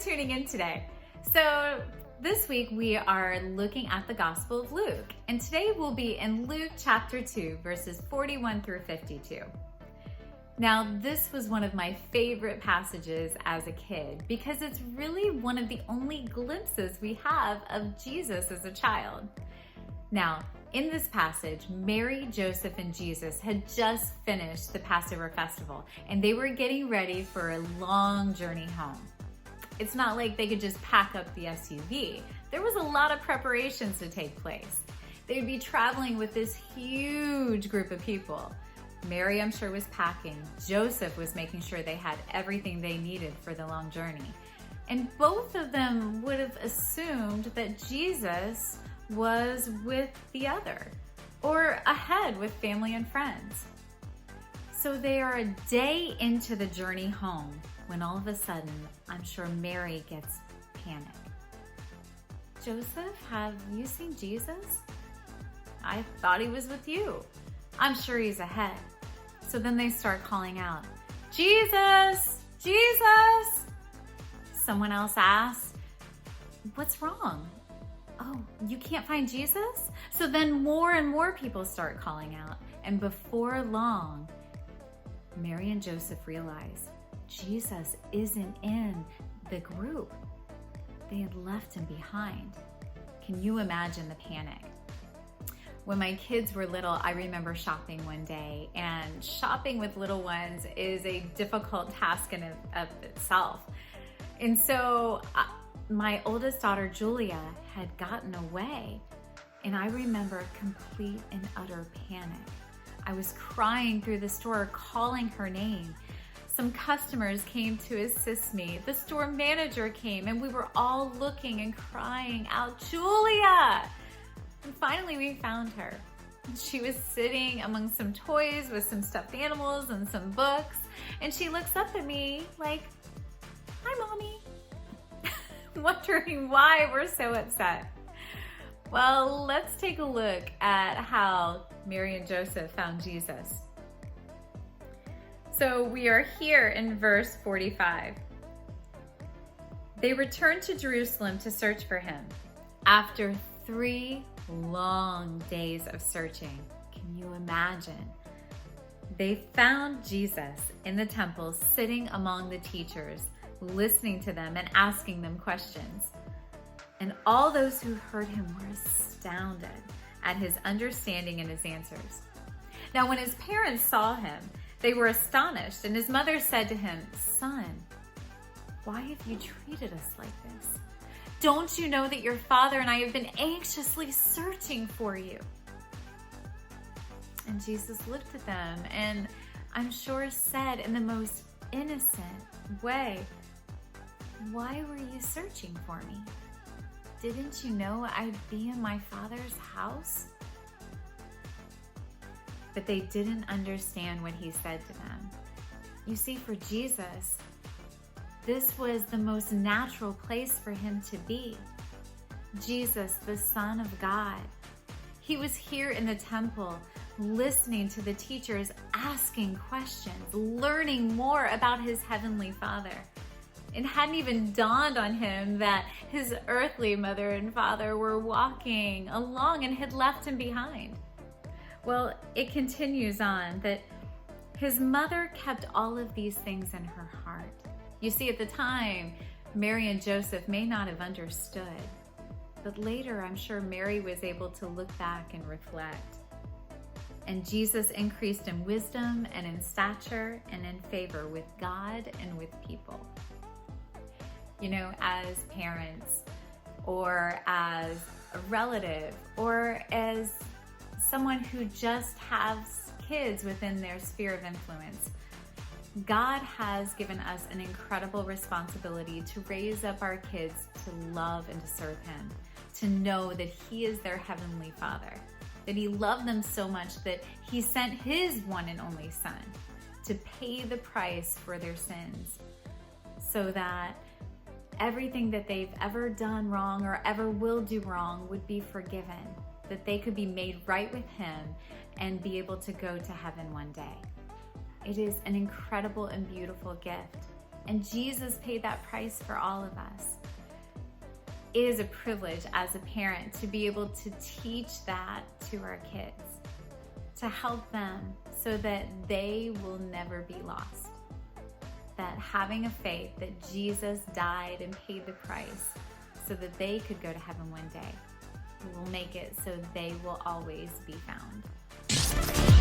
tuning in today. So this week we are looking at the Gospel of Luke, and today we'll be in Luke chapter 2, verses 41 through 52. Now, this was one of my favorite passages as a kid because it's really one of the only glimpses we have of Jesus as a child. Now, in this passage, Mary, Joseph, and Jesus had just finished the Passover festival, and they were getting ready for a long journey home. It's not like they could just pack up the SUV. There was a lot of preparations to take place. They'd be traveling with this huge group of people. Mary, I'm sure, was packing. Joseph was making sure they had everything they needed for the long journey. And both of them would have assumed that Jesus was with the other or ahead with family and friends. So they are a day into the journey home when all of a sudden, I'm sure Mary gets panic. Joseph, have you seen Jesus? I thought he was with you. I'm sure he's ahead. So then they start calling out, Jesus, Jesus. Someone else asks, what's wrong? Oh, you can't find Jesus? So then more and more people start calling out. And before long, Mary and Joseph realize Jesus isn't in the group. They had left him behind. Can you imagine the panic? When my kids were little, I remember shopping one day, and shopping with little ones is a difficult task in of itself. And so my oldest daughter, Julia, had gotten away, and I remember complete and utter panic. I was crying through the store, calling her name. Some customers came to assist me. The store manager came, and we were all looking and crying out, Julia! And finally we found her. She was sitting among some toys with some stuffed animals and some books, and she looks up at me like, hi, Mommy. Wondering why we're so upset. Well, let's take a look at how Mary and Joseph found Jesus. So we are here in verse 45. They returned to Jerusalem to search for him. After 3 long days of searching, can you imagine? They found Jesus in the temple, sitting among the teachers, listening to them and asking them questions. And all those who heard him were astounded at his understanding and his answers. Now, when his parents saw him, they were astonished, and his mother said to him, Son, why have you treated us like this? Don't you know that your father and I have been anxiously searching for you? And Jesus looked at them and I'm sure said in the most innocent way, why were you searching for me? Didn't you know I'd be in my Father's house? But they didn't understand what he said to them. You see, for Jesus, this was the most natural place for him to be. Jesus, the Son of God. He was here in the temple, listening to the teachers, asking questions, learning more about his heavenly Father. It hadn't even dawned on him that his earthly mother and father were walking along and had left him behind. Well, it continues on that his mother kept all of these things in her heart. You see, at the time, Mary and Joseph may not have understood, but later I'm sure Mary was able to look back and reflect. And Jesus increased in wisdom and in stature and in favor with God and with people. You know, as parents or as a relative or as someone who just has kids within their sphere of influence, God has given us an incredible responsibility to raise up our kids to love and to serve him, to know that he is their heavenly Father, that he loved them so much that he sent his one and only Son to pay the price for their sins, so that everything that they've ever done wrong or ever will do wrong would be forgiven, that they could be made right with him and be able to go to heaven one day. It is an incredible and beautiful gift. And Jesus paid that price for all of us. It is a privilege as a parent to be able to teach that to our kids, to help them so that they will never be lost. That having a faith that Jesus died and paid the price so that they could go to heaven one day will make it so they will always be found.